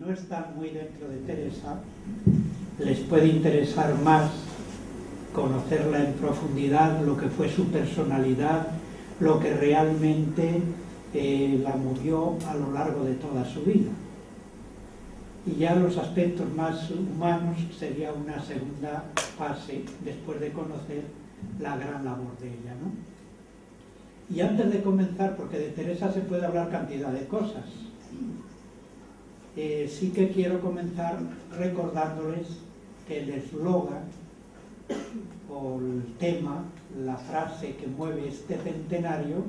no están muy dentro de Teresa, les puede interesar más conocerla en profundidad, lo que fue su personalidad, lo que realmente la movió a lo largo de toda su vida. Y ya los aspectos más humanos sería una segunda fase después de conocer la gran labor de ella, ¿no? Y antes de comenzar, porque de Teresa se puede hablar cantidad de cosas, sí que quiero comenzar recordándoles que el eslogan o el tema, la frase que mueve este centenario,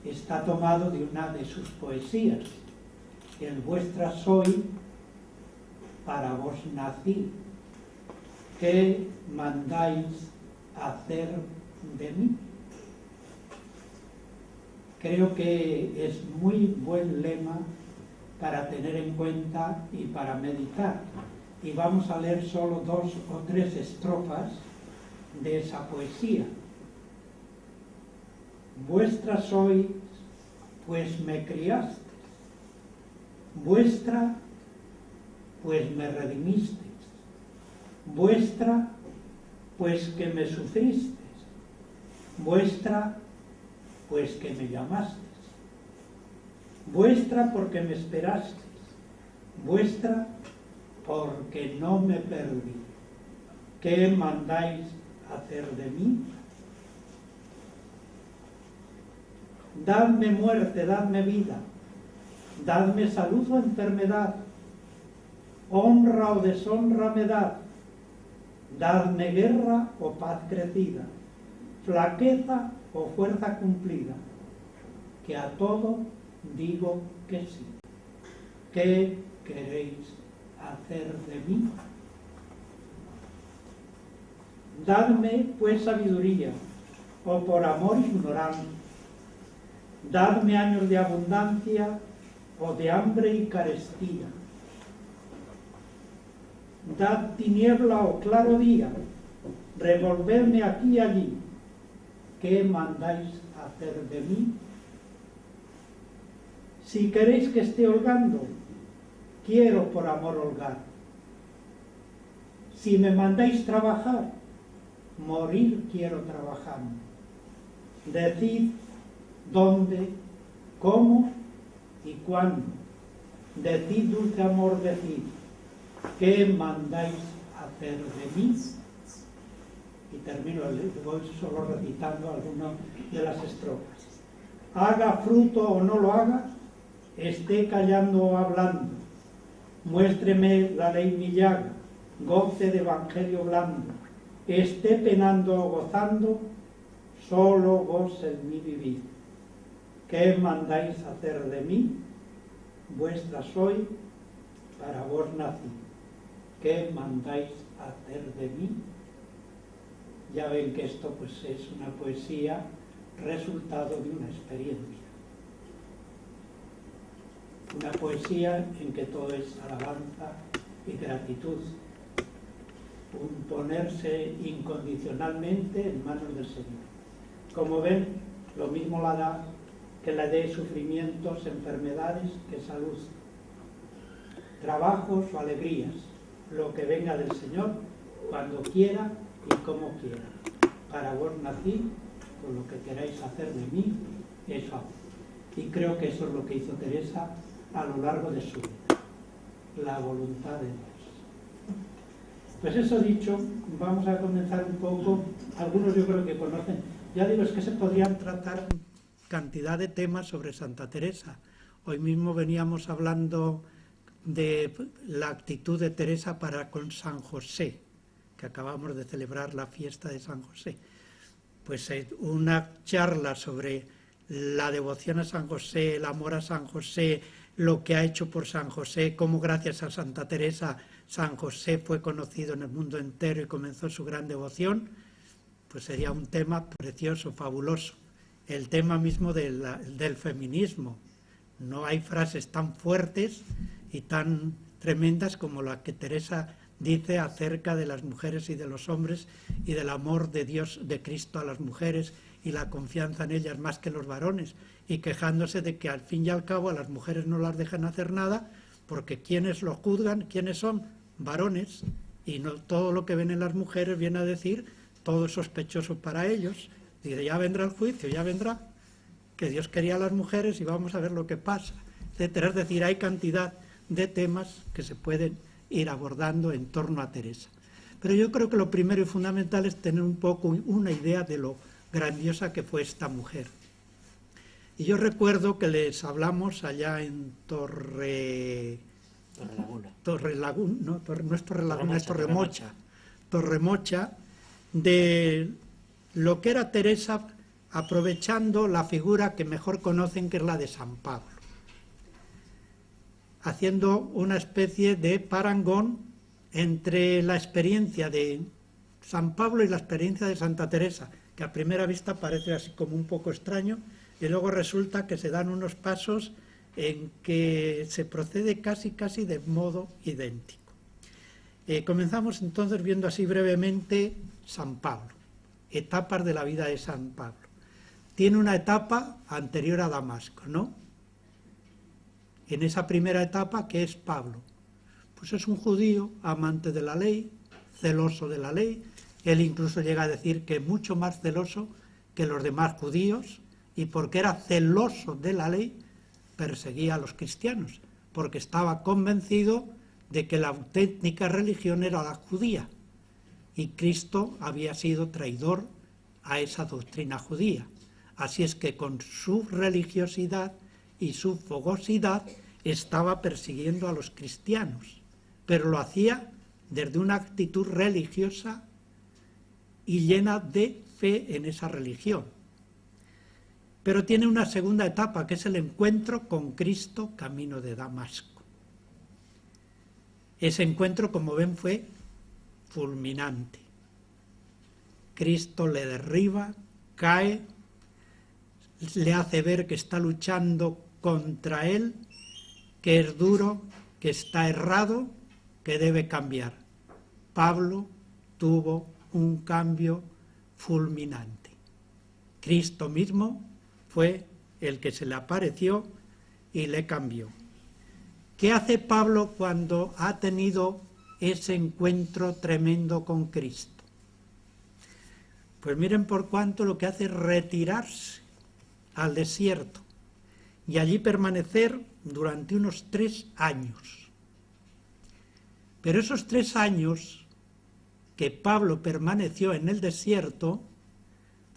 está tomado de una de sus poesías. El vuestra soy, para vos nací, ¿qué mandáis hacer de mí? Creo que es muy buen lema para tener en cuenta y para meditar. Y vamos a leer solo 2 o 3 estrofas de esa poesía. Vuestra sois, pues me criasteis. Vuestra, pues me redimisteis. Vuestra, pues que me sufristeis. Vuestra, pues que me llamasteis. Vuestra, porque me esperasteis. Vuestra, porque no me perdí. ¿Qué mandáis hacer de mí? Dadme muerte, dadme vida, dadme salud o enfermedad, honra o deshonra me dad, dadme guerra o paz crecida, flaqueza o fuerza cumplida, que a todo digo que sí. ¿Qué queréis hacer de mí? Dadme pues sabiduría, o por amor ignorante, dadme años de abundancia o de hambre y carestía. Dad tiniebla o claro día, revolverme aquí y allí. ¿Qué mandáis hacer de mí? Si queréis que esté holgando, quiero por amor holgar. Si me mandáis trabajar, morir quiero trabajando. Decid dónde, cómo y cuándo. Decid, dulce amor, decid, ¿qué mandáis hacer de mí? Y termino, voy solo recitando algunas de las estrofas. Haga fruto o no lo haga, esté callando o hablando, muéstreme la ley mi llaga, goce de evangelio blando, esté penando o gozando, solo goce en mí vivir. ¿Qué mandáis hacer de mí? Vuestra soy, para vos nací. ¿Qué mandáis hacer de mí? Ya ven que esto pues es una poesía resultado de una experiencia. Una poesía en que todo es alabanza y gratitud. Un ponerse incondicionalmente en manos del Señor. Como ven, lo mismo la da que la de sufrimientos, enfermedades, que salud. Trabajos o alegrías, lo que venga del Señor, cuando quiera y como quiera. Para vos nací, por lo que queráis hacer de mí, eso hago. Y creo que eso es lo que hizo Teresa a lo largo de su vida, la voluntad de Dios. Pues eso dicho, vamos a comenzar un poco, algunos yo creo que conocen, ya digo, es que se podrían tratar cantidad de temas sobre Santa Teresa. Hoy mismo veníamos hablando de la actitud de Teresa para con San José, que acabamos de celebrar la fiesta de San José. Pues una charla sobre la devoción a San José, el amor a San José, lo que ha hecho por San José, cómo gracias a Santa Teresa San José fue conocido en el mundo entero y comenzó su gran devoción, pues sería un tema precioso, fabuloso. El tema mismo del feminismo. No hay frases tan fuertes y tan tremendas como la que Teresa dice acerca de las mujeres y de los hombres y del amor de Dios, de Cristo a las mujeres y la confianza en ellas más que los varones, y quejándose de que al fin y al cabo a las mujeres no las dejan hacer nada porque quienes lo juzgan, ¿quiénes son? Varones, y no todo lo que ven en las mujeres viene a decir todo es sospechoso para ellos. Dice, ya vendrá el juicio, ya vendrá, que Dios quería a las mujeres y vamos a ver lo que pasa, etcétera. Es decir, hay cantidad de temas que se pueden ir abordando en torno a Teresa. Pero yo creo que lo primero y fundamental es tener un poco una idea de lo grandiosa que fue esta mujer. Y yo recuerdo que les hablamos allá en Torremocha, de lo que era Teresa, aprovechando la figura que mejor conocen, que es la de San Pablo, haciendo una especie de parangón entre la experiencia de San Pablo y la experiencia de Santa Teresa, que a primera vista parece así como un poco extraño, y luego resulta que se dan unos pasos en que se procede casi de modo idéntico. Comenzamos entonces viendo así brevemente San Pablo, etapas de la vida de San Pablo. Tiene una etapa anterior a Damasco, ¿no? En esa primera etapa, ¿qué es Pablo? Pues es un judío, amante de la ley, celoso de la ley. Él incluso llega a decir que mucho más celoso que los demás judíos, y porque era celoso de la ley, perseguía a los cristianos, porque estaba convencido de que la auténtica religión era la judía, y Cristo había sido traidor a esa doctrina judía. Así es que con su religiosidad y su fogosidad estaba persiguiendo a los cristianos, pero lo hacía desde una actitud religiosa y llena de fe en esa religión. Pero tiene una segunda etapa, que es el encuentro con Cristo camino de Damasco. Ese encuentro, como ven, fue fulminante. Cristo le derriba, cae, le hace ver que está luchando contra él, que es duro, que está errado, que debe cambiar. Pablo tuvo un cambio fulminante. Cristo mismo fue el que se le apareció y le cambió. ¿Qué hace Pablo cuando ha tenido ese encuentro tremendo con Cristo? Pues miren por cuánto lo que hace es retirarse al desierto y allí permanecer durante unos 3 años. Pero esos 3 años que Pablo permaneció en el desierto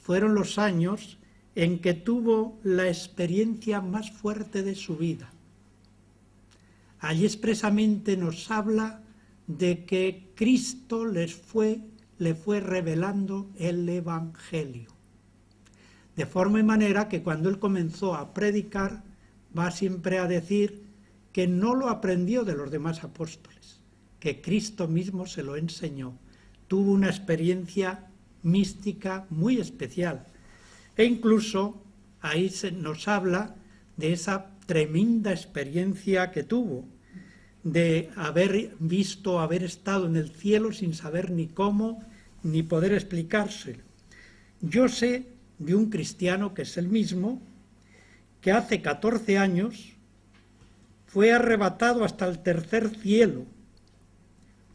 fueron los años en que tuvo la experiencia más fuerte de su vida. Allí expresamente nos habla de que Cristo le fue revelando el Evangelio. De forma y manera que cuando él comenzó a predicar, va siempre a decir que no lo aprendió de los demás apóstoles, que Cristo mismo se lo enseñó. Tuvo una experiencia mística muy especial. E incluso ahí nos habla de esa tremenda experiencia que tuvo, de haber visto, haber estado en el cielo sin saber ni cómo, ni poder explicárselo. Yo sé de un cristiano que es el mismo, que hace 14 años fue arrebatado hasta el tercer cielo,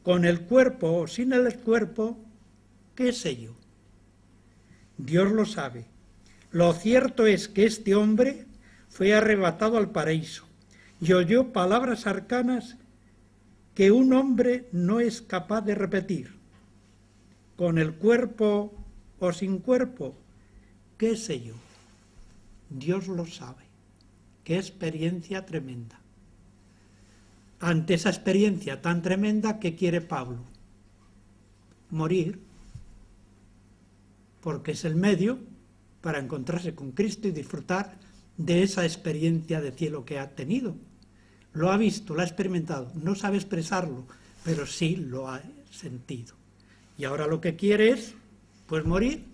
con el cuerpo o sin el cuerpo, qué sé yo. Dios lo sabe. Lo cierto es que este hombre fue arrebatado al paraíso y oyó palabras arcanas que un hombre no es capaz de repetir. Con el cuerpo o sin cuerpo, qué sé yo. Dios lo sabe. Qué experiencia tremenda. Ante esa experiencia tan tremenda, ¿qué quiere Pablo? Morir, porque es el medio para encontrarse con Cristo y disfrutar de esa experiencia de cielo que ha tenido. Lo ha visto, lo ha experimentado, no sabe expresarlo, pero sí lo ha sentido. Y ahora lo que quiere es, pues, morir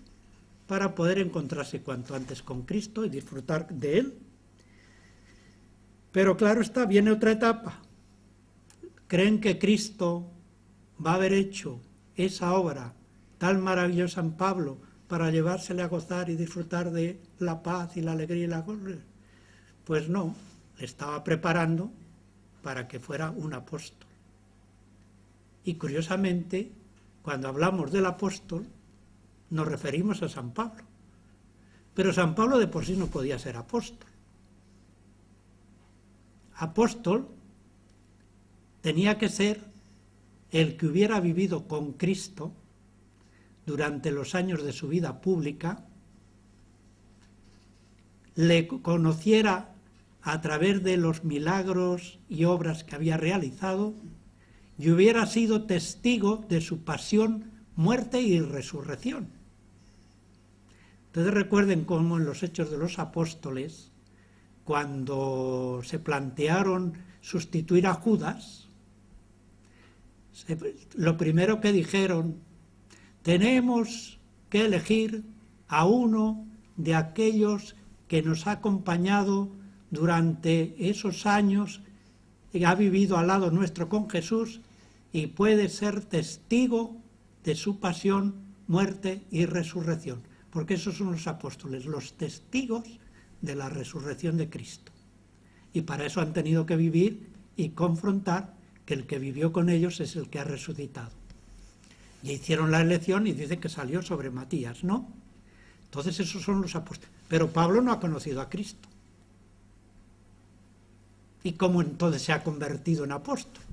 para poder encontrarse cuanto antes con Cristo y disfrutar de Él. Pero claro está, viene otra etapa. ¿Creen que Cristo va a haber hecho esa obra tan maravillosa en Pablo para llevársele a gozar y disfrutar de la paz y la alegría y la gloria? Pues no, le estaba preparando para que fuera un apóstol. Y curiosamente, cuando hablamos del apóstol, nos referimos a San Pablo. Pero San Pablo de por sí no podía ser apóstol. Apóstol tenía que ser el que hubiera vivido con Cristo durante los años de su vida pública, le conociera a través de los milagros y obras que había realizado y hubiera sido testigo de su pasión, muerte y resurrección. Entonces recuerden cómo en los Hechos de los Apóstoles, cuando se plantearon sustituir a Judas, lo primero que dijeron: tenemos que elegir a uno de aquellos que nos ha acompañado durante esos años y ha vivido al lado nuestro con Jesús y puede ser testigo de su pasión, muerte y resurrección. Porque esos son los apóstoles, los testigos de la resurrección de Cristo. Y para eso han tenido que vivir y confrontar que el que vivió con ellos es el que ha resucitado. Y hicieron la elección y dice que salió sobre Matías, ¿no? Entonces esos son los apóstoles. Pero Pablo no ha conocido a Cristo. ¿Y cómo entonces se ha convertido en apóstol?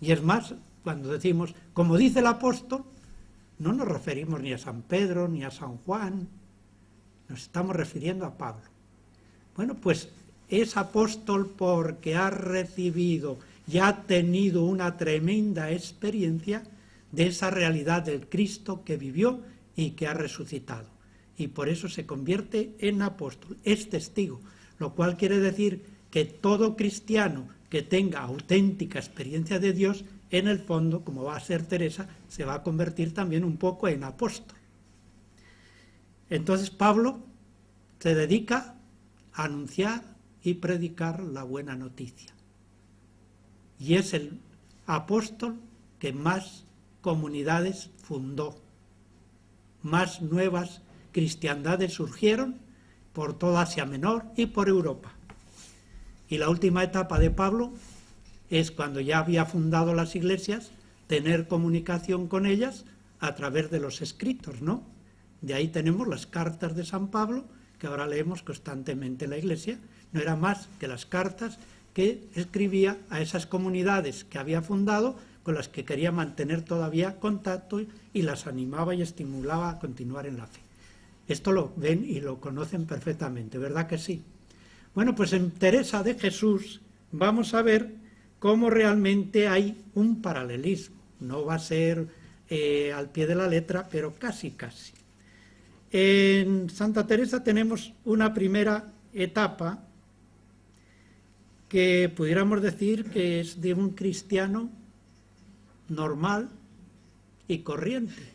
Y es más, cuando decimos, como dice el apóstol, no nos referimos ni a San Pedro ni a San Juan, nos estamos refiriendo a Pablo. Bueno, pues es apóstol porque ha recibido y ha tenido una tremenda experiencia de esa realidad del Cristo que vivió y que ha resucitado. Y por eso se convierte en apóstol, es testigo, lo cual quiere decir que todo cristiano que tenga auténtica experiencia de Dios, en el fondo, como va a ser Teresa, se va a convertir también un poco en apóstol. Entonces Pablo se dedica a anunciar y predicar la buena noticia. Y es el apóstol que más comunidades fundó, más nuevas cristiandades surgieron por toda Asia Menor y por Europa. Y la última etapa de Pablo es cuando ya había fundado las iglesias, tener comunicación con ellas a través de los escritos, ¿no? De ahí tenemos las cartas de San Pablo, que ahora leemos constantemente en la iglesia, no era más que las cartas que escribía a esas comunidades que había fundado, con las que quería mantener todavía contacto y las animaba y estimulaba a continuar en la fe. Esto lo ven y lo conocen perfectamente, ¿verdad que sí? Bueno, pues en Teresa de Jesús vamos a ver cómo realmente hay un paralelismo. No va a ser al pie de la letra, pero casi, casi. En Santa Teresa tenemos una primera etapa que pudiéramos decir que es de un cristiano normal y corriente.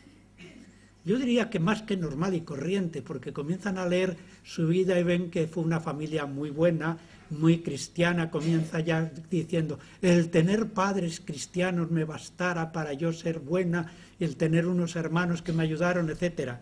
Yo diría que más que normal y corriente, porque comienzan a leer su vida y ven que fue una familia muy buena, muy cristiana. Comienza ya diciendo, el tener padres cristianos me bastara para yo ser buena, el tener unos hermanos que me ayudaron, etcétera.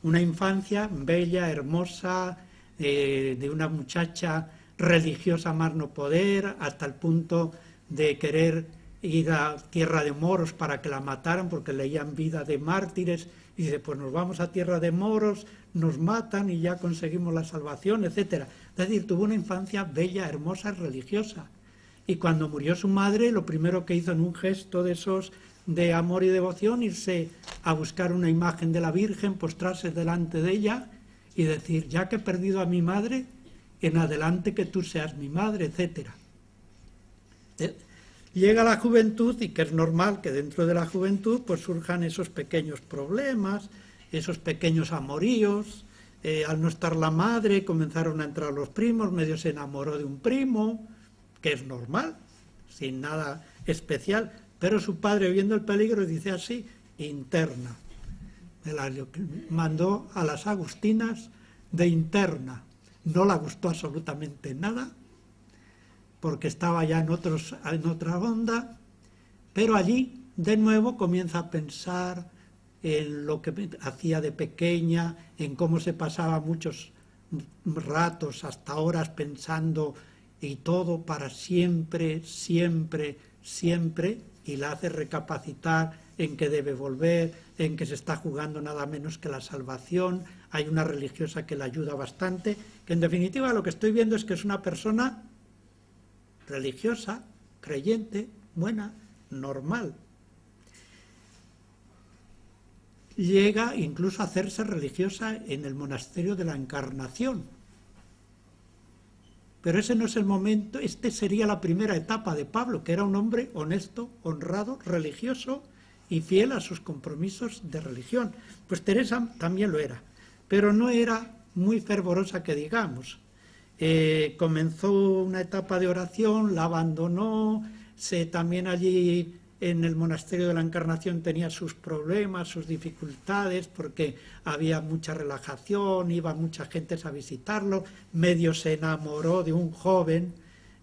Una infancia bella, hermosa, de una muchacha religiosa más no poder, hasta el punto de querer ir a tierra de moros para que la mataran, porque leían vida de mártires, y dice, pues nos vamos a tierra de moros, nos matan y ya conseguimos la salvación, etcétera. Es decir, tuvo una infancia bella, hermosa, religiosa. Y cuando murió su madre, lo primero que hizo en un gesto de esos de amor y devoción, irse a buscar una imagen de la Virgen, postrarse delante de ella y decir, ya que he perdido a mi madre, en adelante que tú seas mi madre, etcétera. Llega la juventud y que es normal que dentro de la juventud pues surjan esos pequeños problemas, esos pequeños amoríos. Al no estar la madre comenzaron a entrar los primos, medio se enamoró de un primo, que es normal, sin nada especial, pero su padre viendo el peligro dice así, interna. Mandó a las agustinas de interna, no le gustó absolutamente nada, porque estaba ya en otra onda, pero allí de nuevo comienza a pensar en lo que hacía de pequeña, en cómo se pasaba muchos ratos, hasta horas, pensando y todo para siempre, siempre, siempre, y la hace recapacitar en que debe volver, en que se está jugando nada menos que la salvación. Hay una religiosa que la ayuda bastante, que en definitiva lo que estoy viendo es que es una persona religiosa, creyente, buena, normal. Llega incluso a hacerse religiosa en el monasterio de la Encarnación. Pero ese no es el momento, este sería la primera etapa de Pablo, que era un hombre honesto, honrado, religioso y fiel a sus compromisos de religión. Pues Teresa también lo era, pero no era muy fervorosa que digamos. Comenzó una etapa de oración, la abandonó, también allí en el monasterio de la Encarnación tenía sus problemas, sus dificultades, porque había mucha relajación, iba mucha gente a visitarlo, medio se enamoró de un joven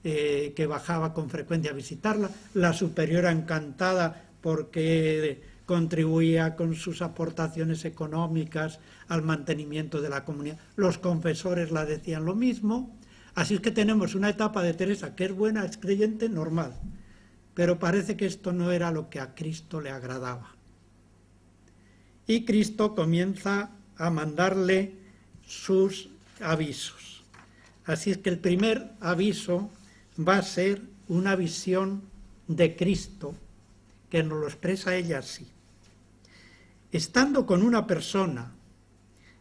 que bajaba con frecuencia a visitarla, la superiora encantada porque contribuía con sus aportaciones económicas al mantenimiento de la comunidad, los confesores la decían lo mismo, así es que tenemos una etapa de Teresa que es buena, es creyente, normal. Pero parece que esto no era lo que a Cristo le agradaba. Y Cristo comienza a mandarle sus avisos. Así es que el primer aviso va a ser una visión de Cristo, que nos lo expresa ella así. Estando con una persona,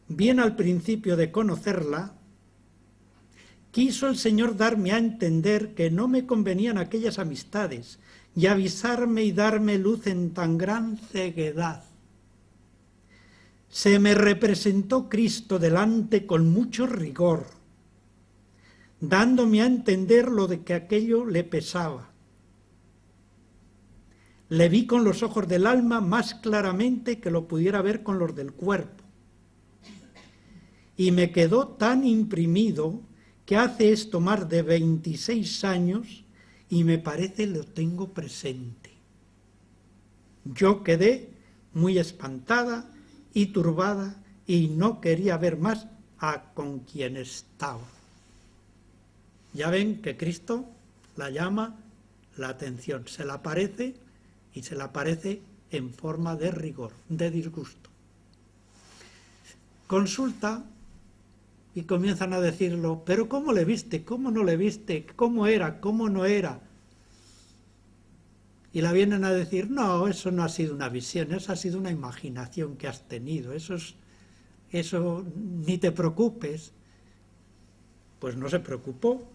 bien al principio de conocerla, quiso el Señor darme a entender que no me convenían aquellas amistades y avisarme y darme luz en tan gran ceguedad. Se me representó Cristo delante con mucho rigor, dándome a entender lo de que aquello le pesaba. Le vi con los ojos del alma más claramente que lo pudiera ver con los del cuerpo. Y me quedó tan imprimido que hace esto más de 26 años y me parece lo tengo presente. Yo quedé muy espantada y turbada y no quería ver más a con quien estaba. Ya ven que Cristo la llama la atención, se la aparece y se la aparece en forma de rigor, de disgusto. Consulta y comienzan a decirlo, pero ¿cómo le viste? ¿Cómo no le viste? ¿Cómo era? ¿Cómo no era? Y la vienen a decir, no, eso no ha sido una visión, eso ha sido una imaginación que has tenido, eso ni te preocupes. Pues no se preocupó.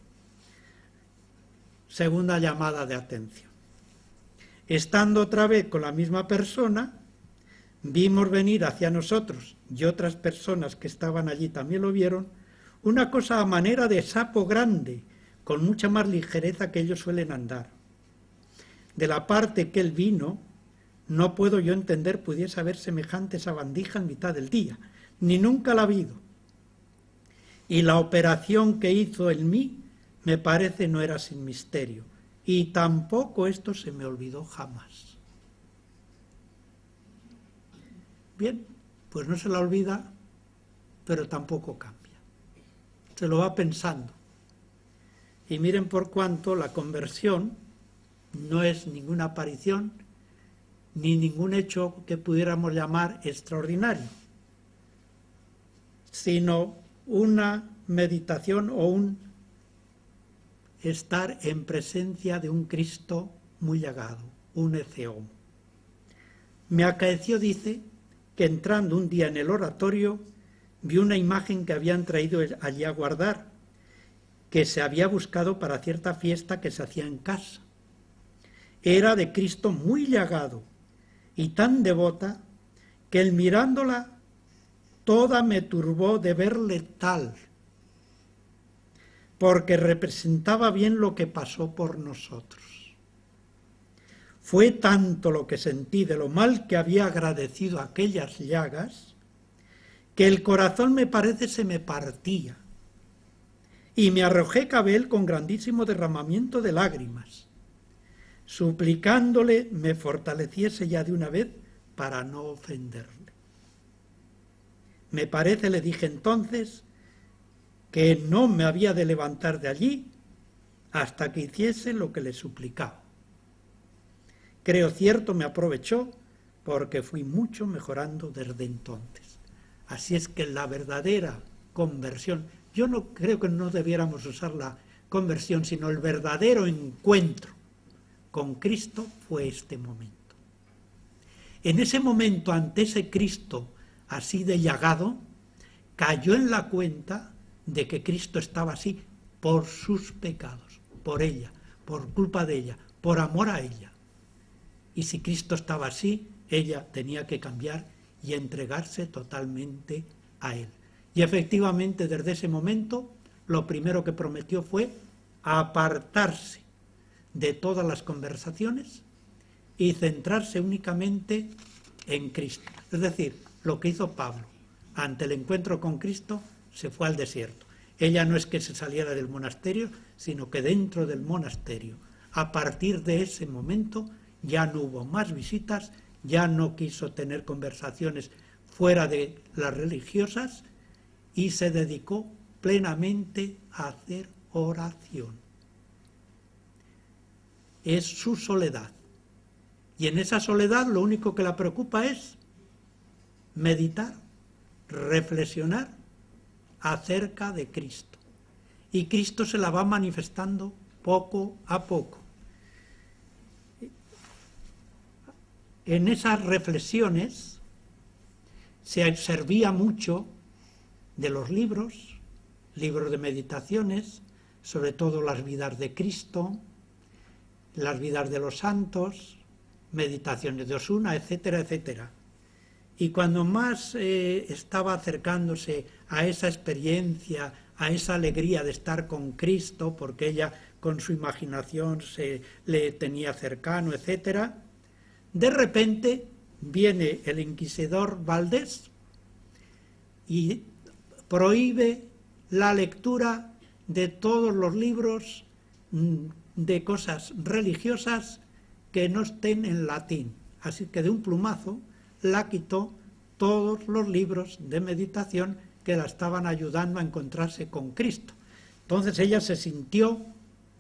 Segunda llamada de atención. Estando otra vez con la misma persona, vimos venir hacia nosotros, y otras personas que estaban allí también lo vieron, una cosa a manera de sapo grande, con mucha más ligereza que ellos suelen andar. De la parte que él vino, no puedo yo entender pudiese haber semejante sabandija en mitad del día, ni nunca la ha habido. Y la operación que hizo en mí, me parece no era sin misterio, y tampoco esto se me olvidó jamás. Bien, pues no se la olvida, pero tampoco cambia. Se lo va pensando. Y miren por cuanto la conversión no es ninguna aparición, ni ningún hecho que pudiéramos llamar extraordinario, sino una meditación o un estar en presencia de un Cristo muy llagado, un ecce homo. Me acaeció, dice, que entrando un día en el oratorio, vi una imagen que habían traído allí a guardar, que se había buscado para cierta fiesta que se hacía en casa. Era de Cristo muy llagado y tan devota, que el mirándola toda me turbó de verle tal, porque representaba bien lo que pasó por nosotros. Fue tanto lo que sentí de lo mal que había agradecido aquellas llagas, que el corazón me parece se me partía, y me arrojé cabe él con grandísimo derramamiento de lágrimas, suplicándole me fortaleciese ya de una vez para no ofenderle. Me parece, le dije entonces, que no me había de levantar de allí hasta que hiciese lo que le suplicaba. Creo cierto me aprovechó, porque fui mucho mejorando desde entonces. Así es que la verdadera conversión, yo no creo que no debiéramos usar la conversión, sino el verdadero encuentro con Cristo fue este momento. En ese momento, ante ese Cristo así de llagado, cayó en la cuenta de que Cristo estaba así por sus pecados, por ella, por culpa de ella, por amor a ella. Y si Cristo estaba así, ella tenía que cambiar y entregarse totalmente a Él. Y efectivamente, desde ese momento, lo primero que prometió fue apartarse de todas las conversaciones y centrarse únicamente en Cristo. Es decir, lo que hizo Pablo ante el encuentro con Cristo, se fue al desierto. Ella no es que se saliera del monasterio, sino que dentro del monasterio, a partir de ese momento, ya no hubo más visitas, ya no quiso tener conversaciones fuera de las religiosas y se dedicó plenamente a hacer oración. Es su soledad. Y en esa soledad lo único que la preocupa es meditar, reflexionar acerca de Cristo. Y Cristo se la va manifestando poco a poco. En esas reflexiones se servía mucho de los libros de meditaciones, sobre todo las vidas de Cristo, las vidas de los santos, meditaciones de Osuna, etcétera, etcétera. Y cuando más estaba acercándose a esa experiencia, a esa alegría de estar con Cristo, porque ella con su imaginación se le tenía cercano, etcétera, de repente viene el inquisidor Valdés y prohíbe la lectura de todos los libros de cosas religiosas que no estén en latín. Así que de un plumazo la quitó todos los libros de meditación que la estaban ayudando a encontrarse con Cristo. Entonces ella se sintió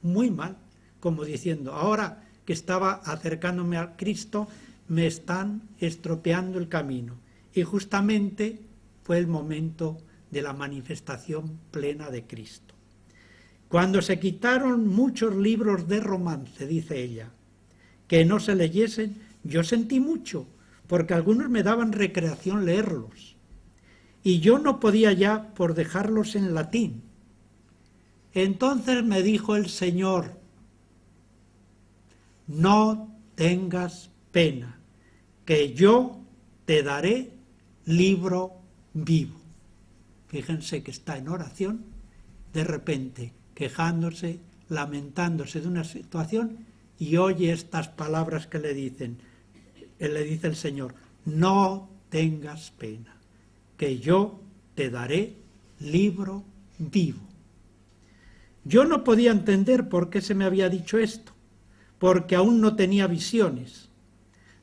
muy mal, como diciendo, ahora que estaba acercándome a Cristo, me están estropeando el camino. Y justamente fue el momento de la manifestación plena de Cristo. Cuando se quitaron muchos libros de romance, dice ella, que no se leyesen, yo sentí mucho, porque algunos me daban recreación leerlos. Y yo no podía ya por dejarlos en latín. Entonces me dijo el Señor, no tengas pena, que yo te daré libro vivo. Fíjense que está en oración, de repente quejándose, lamentándose de una situación y oye estas palabras que le dice el Señor, no tengas pena, que yo te daré libro vivo. Yo no podía entender por qué se me había dicho esto, porque aún no tenía visiones.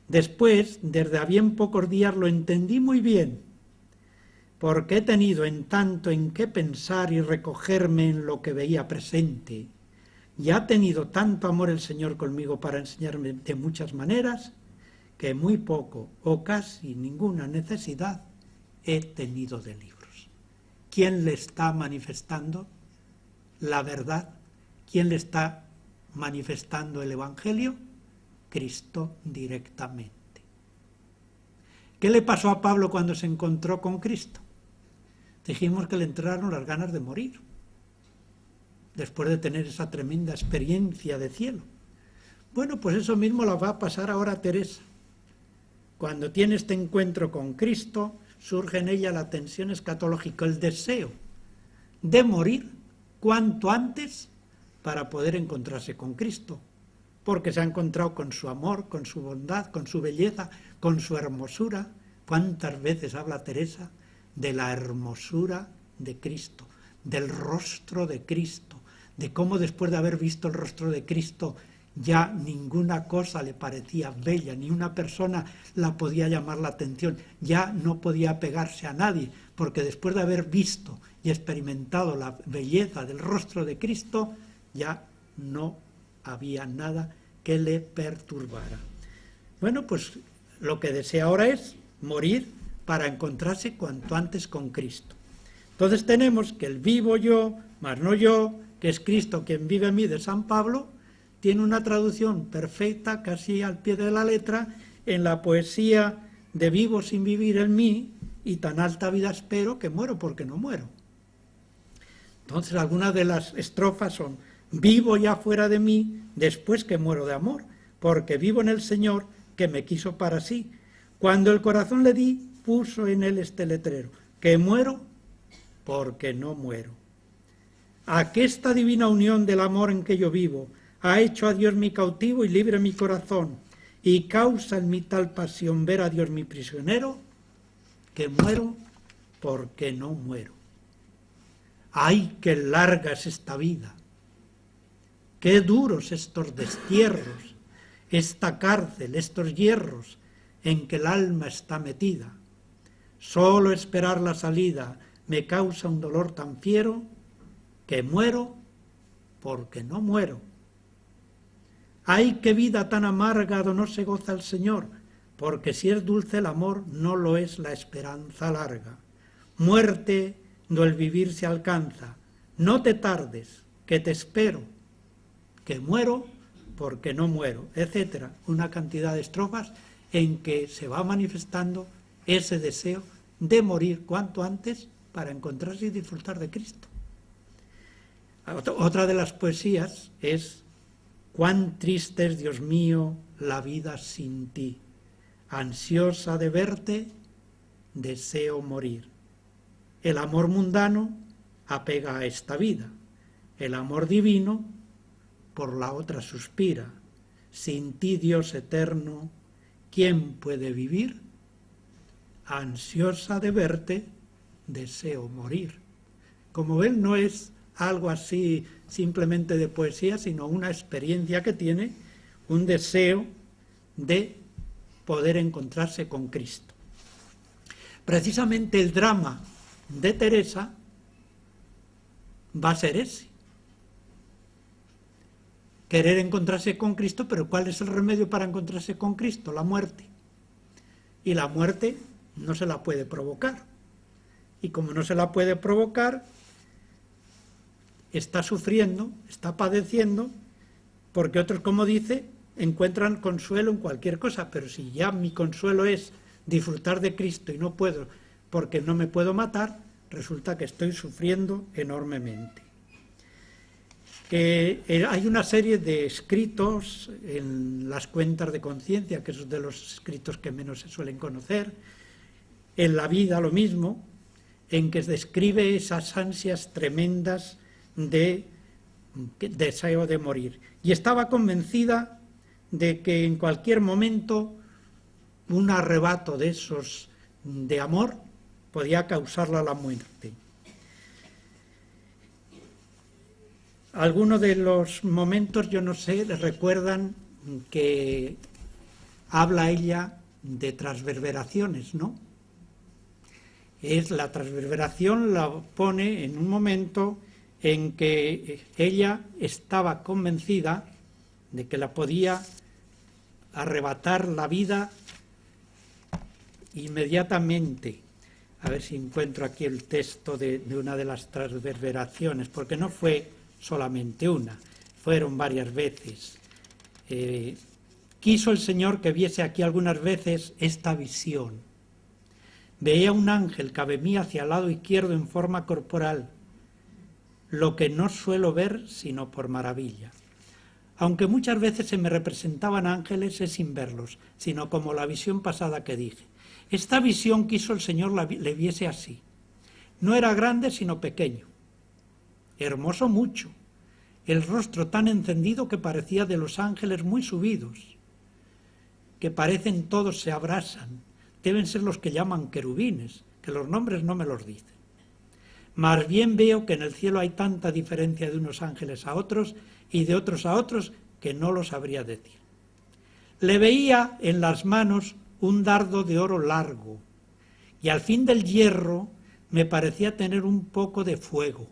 Después, desde a bien pocos días, lo entendí muy bien, porque he tenido en tanto en qué pensar y recogerme en lo que veía presente, y ha tenido tanto amor el Señor conmigo para enseñarme de muchas maneras, que muy poco o casi ninguna necesidad he tenido de libros. ¿Quién le está manifestando la verdad? ¿Quién le está manifestando el Evangelio? Cristo directamente. ¿Qué le pasó a Pablo cuando se encontró con Cristo? Dijimos que le entraron las ganas de morir, después de tener esa tremenda experiencia de cielo. Bueno, pues eso mismo la va a pasar ahora a Teresa. Cuando tiene este encuentro con Cristo, surge en ella la tensión escatológica, el deseo de morir cuanto antes para poder encontrarse con Cristo, porque se ha encontrado con su amor, con su bondad, con su belleza, con su hermosura. ¿Cuántas veces habla Teresa de la hermosura de Cristo, del rostro de Cristo, de cómo después de haber visto el rostro de Cristo ya ninguna cosa le parecía bella, ni una persona la podía llamar la atención, ya no podía pegarse a nadie, porque después de haber visto y experimentado la belleza del rostro de Cristo, ya no había nada que le perturbara. Bueno, pues lo que desea ahora es morir para encontrarse cuanto antes con Cristo. Entonces tenemos que el vivo yo, mas no yo, que es Cristo quien vive en mí, de San Pablo, tiene una traducción perfecta, casi al pie de la letra, en la poesía de vivo sin vivir en mí, y tan alta vida espero que muero porque no muero. Entonces algunas de las estrofas son: vivo ya fuera de mí después que muero de amor, porque vivo en el Señor que me quiso para sí. Cuando el corazón le di, puso en él este letrero: que muero porque no muero. Aquesta divina unión del amor en que yo vivo ha hecho a Dios mi cautivo y libre mi corazón, y causa en mí tal pasión ver a Dios mi prisionero, que muero porque no muero. ¡Ay, qué larga es esta vida! ¡Qué duros estos destierros, esta cárcel, estos hierros en que el alma está metida! Solo esperar la salida me causa un dolor tan fiero que muero porque no muero. ¡Ay, qué vida tan amarga do no se goza el Señor! Porque si es dulce el amor, no lo es la esperanza larga. Muerte, do el vivir se alcanza. No te tardes, que te espero, que muero porque no muero, etc. Una cantidad de estrofas en que se va manifestando ese deseo de morir cuanto antes para encontrarse y disfrutar de Cristo. Otra de las poesías es: cuán triste es, Dios mío, la vida sin ti. Ansiosa de verte, deseo morir. El amor mundano apega a esta vida. El amor divino por la otra suspira. Sin ti, Dios eterno, ¿quién puede vivir? Ansiosa de verte, deseo morir. Como ven, no es algo así simplemente de poesía, sino una experiencia que tiene, un deseo de poder encontrarse con Cristo. Precisamente el drama de Teresa va a ser ese: querer encontrarse con Cristo, pero ¿cuál es el remedio para encontrarse con Cristo? La muerte. Y la muerte no se la puede provocar. Y como no se la puede provocar, está sufriendo, está padeciendo, porque otros, como dice, encuentran consuelo en cualquier cosa. Pero si ya mi consuelo es disfrutar de Cristo y no puedo porque no me puedo matar, resulta que estoy sufriendo enormemente. Hay una serie de escritos en las cuentas de conciencia, que es de los escritos que menos se suelen conocer, en la vida lo mismo, en que describe esas ansias tremendas de deseo de morir. Y estaba convencida de que en cualquier momento un arrebato de esos de amor podía causarla la muerte. Algunos de los momentos, yo no sé, recuerdan que habla ella de transverberaciones, ¿no? La transverberación la pone en un momento en que ella estaba convencida de que la podía arrebatar la vida inmediatamente. A ver si encuentro aquí el texto de una de las transverberaciones, porque no fue solamente una, fueron varias veces. Quiso el Señor que viese aquí algunas veces esta visión. Veía un ángel que venía hacia el lado izquierdo en forma corporal, lo que no suelo ver sino por maravilla. Aunque muchas veces se me representaban ángeles, es sin verlos, sino como la visión pasada que dije. Esta visión quiso el Señor le viese así. No era grande sino pequeño, hermoso mucho, el rostro tan encendido que parecía de los ángeles muy subidos, que parecen todos se abrasan, deben ser los que llaman querubines, que los nombres no me los dicen. Más bien veo que en el cielo hay tanta diferencia de unos ángeles a otros y de otros a otros que no lo sabría decir. Le veía en las manos un dardo de oro largo y al fin del hierro me parecía tener un poco de fuego.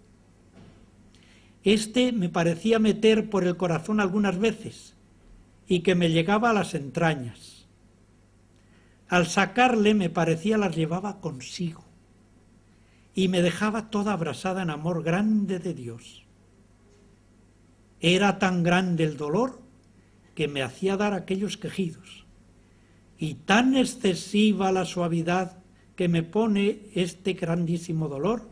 Este me parecía meter por el corazón algunas veces y que me llegaba a las entrañas. Al sacarle me parecía las llevaba consigo y me dejaba toda abrasada en amor grande de Dios. Era tan grande el dolor que me hacía dar aquellos quejidos, y tan excesiva la suavidad que me pone este grandísimo dolor,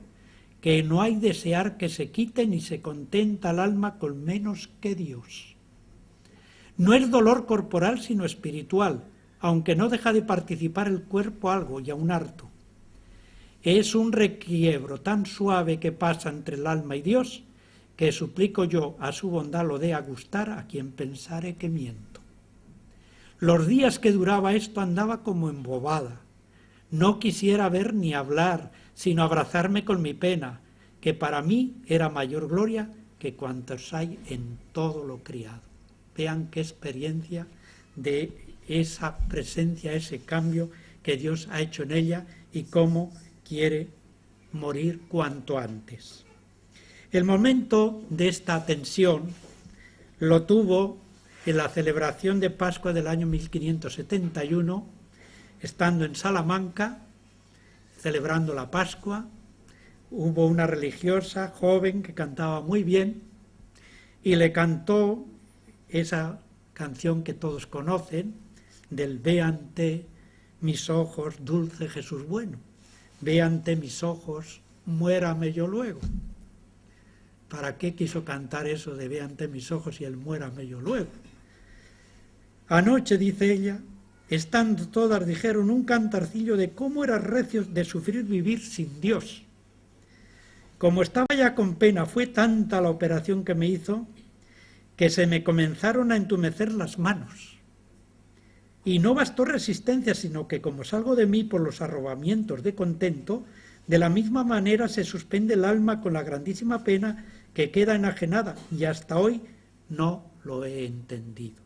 que no hay desear que se quite ni se contenta el alma con menos que Dios. No es dolor corporal sino espiritual, aunque no deja de participar el cuerpo algo y aún harto. Es un requiebro tan suave que pasa entre el alma y Dios, que suplico yo a su bondad lo dé a gustar a quien pensare que miento. Los días que duraba esto andaba como embobada. No quisiera ver ni hablar, sino abrazarme con mi pena, que para mí era mayor gloria que cuantos hay en todo lo criado. Vean qué experiencia de esa presencia, ese cambio que Dios ha hecho en ella y cómo quiere morir cuanto antes. El momento de esta tensión lo tuvo en la celebración de Pascua del año 1571, estando en Salamanca, celebrando la Pascua. Hubo una religiosa joven que cantaba muy bien y le cantó esa canción que todos conocen, del Ve ante mis ojos, dulce Jesús bueno, ve ante mis ojos, muérame yo luego. ¿Para qué quiso cantar eso de ve ante mis ojos y él muérame yo luego? Anoche, dice ella, estando todas, dijeron un cantarcillo de cómo era recio de sufrir vivir sin Dios. Como estaba ya con pena, fue tanta la operación que me hizo, que se me comenzaron a entumecer las manos. Y no bastó resistencia, sino que como salgo de mí por los arrobamientos de contento, de la misma manera se suspende el alma con la grandísima pena que queda enajenada, y hasta hoy no lo he entendido.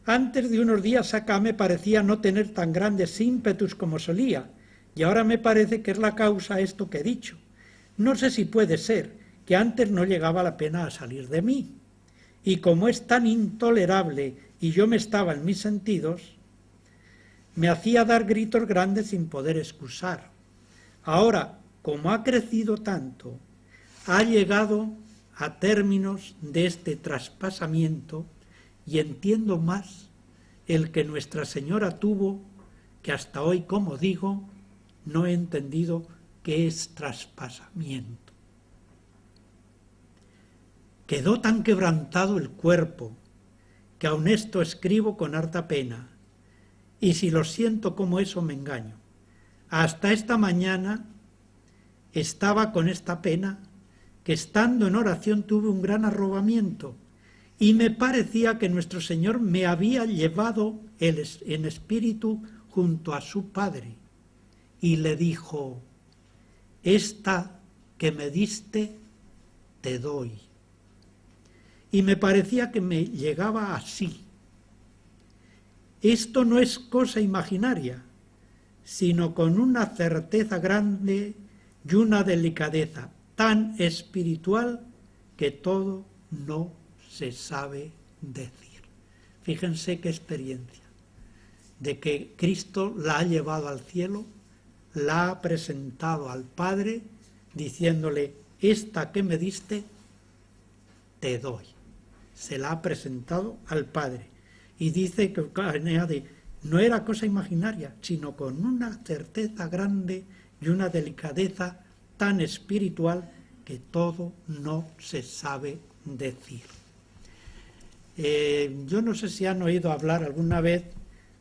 Antes de unos días acá me parecía no tener tan grandes ímpetus como solía, y ahora me parece que es la causa esto que he dicho. No sé si puede ser que antes no llegaba la pena a salir de mí, y como es tan intolerable y yo me estaba en mis sentidos, me hacía dar gritos grandes sin poder excusar. Ahora, como ha crecido tanto, ha llegado a términos de este traspasamiento y entiendo más el que Nuestra Señora tuvo, que hasta hoy, como digo, no he entendido qué es traspasamiento. Quedó tan quebrantado el cuerpo, que aun esto escribo con harta pena, y si lo siento como eso me engaño. Hasta esta mañana estaba con esta pena, que estando en oración tuve un gran arrobamiento, y me parecía que nuestro Señor me había llevado en espíritu junto a su Padre, y le dijo, esta que me diste, te doy. Y me parecía que me llegaba así. Esto no es cosa imaginaria, sino con una certeza grande y una delicadeza tan espiritual que todo no se sabe decir. Fíjense qué experiencia, de que Cristo la ha llevado al cielo, la ha presentado al Padre, diciéndole, esta que me diste, te doy. Se la ha presentado al Padre. Y dice que añade, no era cosa imaginaria, sino con una certeza grande y una delicadeza tan espiritual que todo no se sabe decir. Yo no sé si han oído hablar alguna vez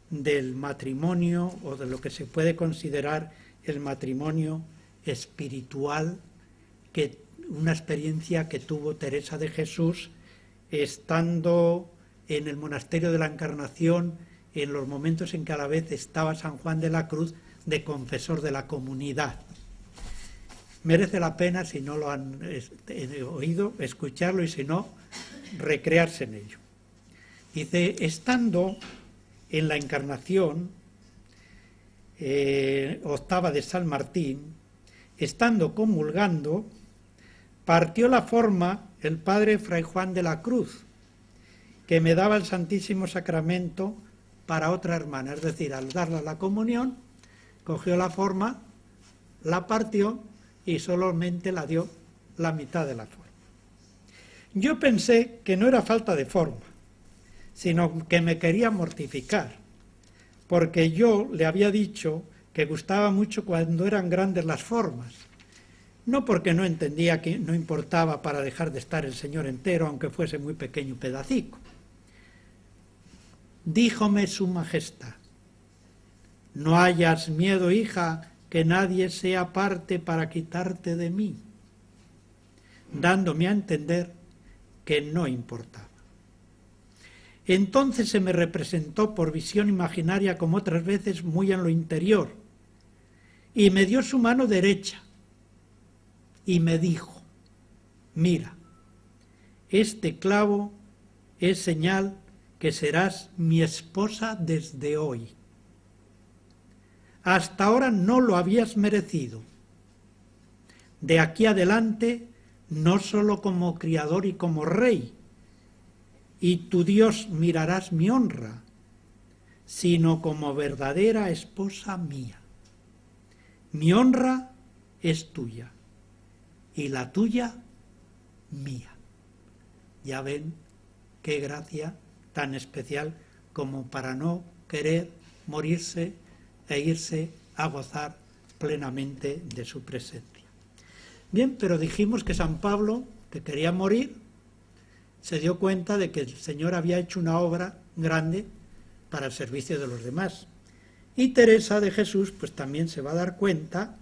del matrimonio o de lo que se puede considerar el matrimonio espiritual, que una experiencia que tuvo Teresa de Jesús estando en el monasterio de la Encarnación, en los momentos en que a la vez estaba San Juan de la Cruz de confesor de la comunidad. Merece la pena, si no lo han oído, escucharlo, y si no, recrearse en ello. Dice, estando en la Encarnación, octava de San Martín, estando comulgando, partió la forma el padre Fray Juan de la Cruz, que me daba el Santísimo Sacramento para otra hermana. Es decir, al darle la comunión, cogió la forma, la partió y solamente la dio la mitad de la forma. Yo pensé que no era falta de forma, sino que me quería mortificar, porque yo le había dicho que gustaba mucho cuando eran grandes las formas, no porque no entendía que no importaba para dejar de estar el Señor entero, aunque fuese muy pequeño pedacico. Díjome su majestad: no hayas miedo, hija, que nadie sea parte para quitarte de mí, dándome a entender que no importaba. Entonces se me representó por visión imaginaria, como otras veces, muy en lo interior, y me dio su mano derecha y me dijo: mira, este clavo es señal que serás mi esposa desde hoy. Hasta ahora no lo habías merecido. De aquí adelante, no solo como criador y como rey, y tu Dios mirarás mi honra, sino como verdadera esposa mía. Mi honra es tuya, y la tuya mía. Ya ven qué gracia tan especial como para no querer morirse e irse a gozar plenamente de su presencia. Bien, pero dijimos que San Pablo, que quería morir, se dio cuenta de que el Señor había hecho una obra grande para el servicio de los demás. Y Teresa de Jesús pues también se va a dar cuenta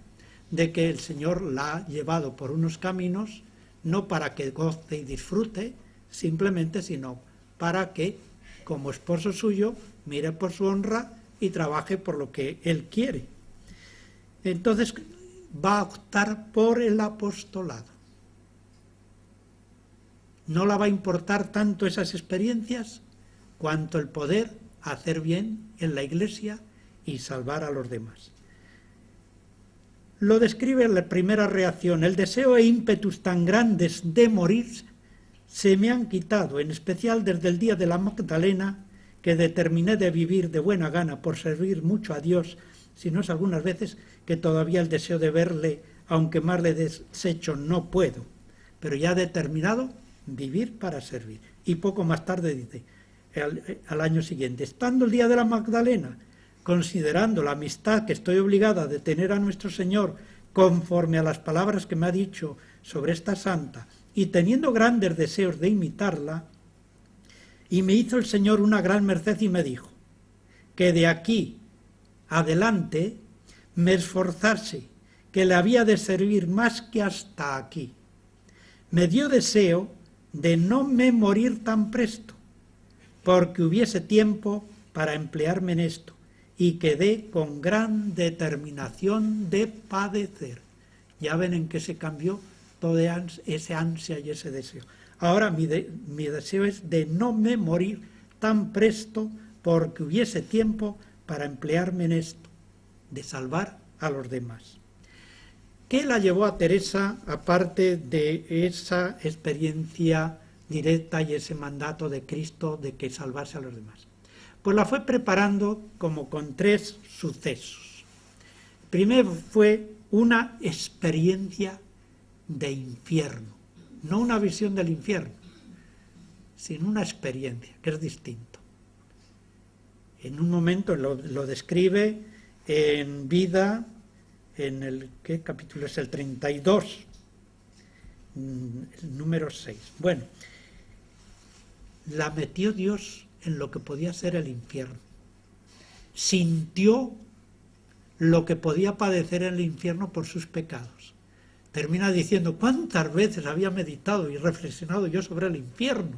de que el Señor la ha llevado por unos caminos no para que goce y disfrute simplemente, sino para que, como esposo suyo, mire por su honra y trabaje por lo que Él quiere. Entonces va a optar por el apostolado. No le va a importar tanto esas experiencias cuanto el poder hacer bien en la Iglesia y salvar a los demás. Lo describe en la primera reacción: el deseo e ímpetus tan grandes de morir se me han quitado, en especial desde el día de la Magdalena, que determiné de vivir de buena gana por servir mucho a Dios, si no es algunas veces que todavía el deseo de verle, aunque más le desecho, no puedo, pero ya determinado vivir para servir. Y poco más tarde dice, al año siguiente: estando el día de la Magdalena, considerando la amistad que estoy obligada de tener a nuestro Señor, conforme a las palabras que me ha dicho sobre esta santa, y teniendo grandes deseos de imitarla, y me hizo el Señor una gran merced y me dijo que de aquí adelante me esforzase, que le había de servir más que hasta aquí. Me dio deseo de no me morir tan presto, porque hubiese tiempo para emplearme en esto, y quedé con gran determinación de padecer. Ya ven en qué se cambió todo ese ansia y ese deseo. Ahora mi deseo es de no me morir tan presto, porque hubiese tiempo para emplearme en esto, de salvar a los demás. ¿Qué la llevó a Teresa, aparte de esa experiencia directa y ese mandato de Cristo de que salvarse a los demás? Pues la fue preparando como con 3 sucesos. Primero fue una experiencia de infierno, no una visión del infierno, sino una experiencia, que es distinto. En un momento lo describe en Vida, en el, ¿qué capítulo es? El 32, el número 6. Bueno, la metió Dios en lo que podía ser el infierno. Sintió lo que podía padecer en el infierno por sus pecados. Termina diciendo: ¿cuántas veces había meditado y reflexionado yo sobre el infierno?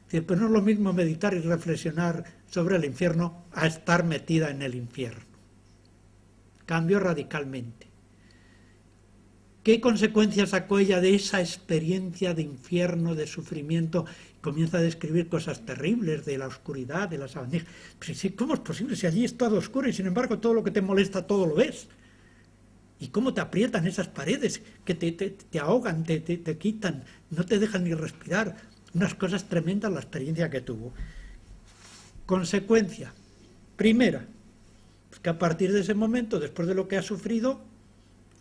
Dice, pero no es lo mismo meditar y reflexionar sobre el infierno a estar metida en el infierno. Cambió radicalmente. ¿Qué consecuencias sacó ella de esa experiencia de infierno, de sufrimiento? Comienza a describir cosas terribles de la oscuridad, de las abandejas. Pero ¿cómo es posible si allí es todo oscuro y sin embargo todo lo que te molesta todo lo ves? ¿Y cómo te aprietan esas paredes que te ahogan, te quitan, no te dejan ni respirar? Unas cosas tremendas la experiencia que tuvo. Consecuencia, primera, pues que a partir de ese momento, después de lo que ha sufrido,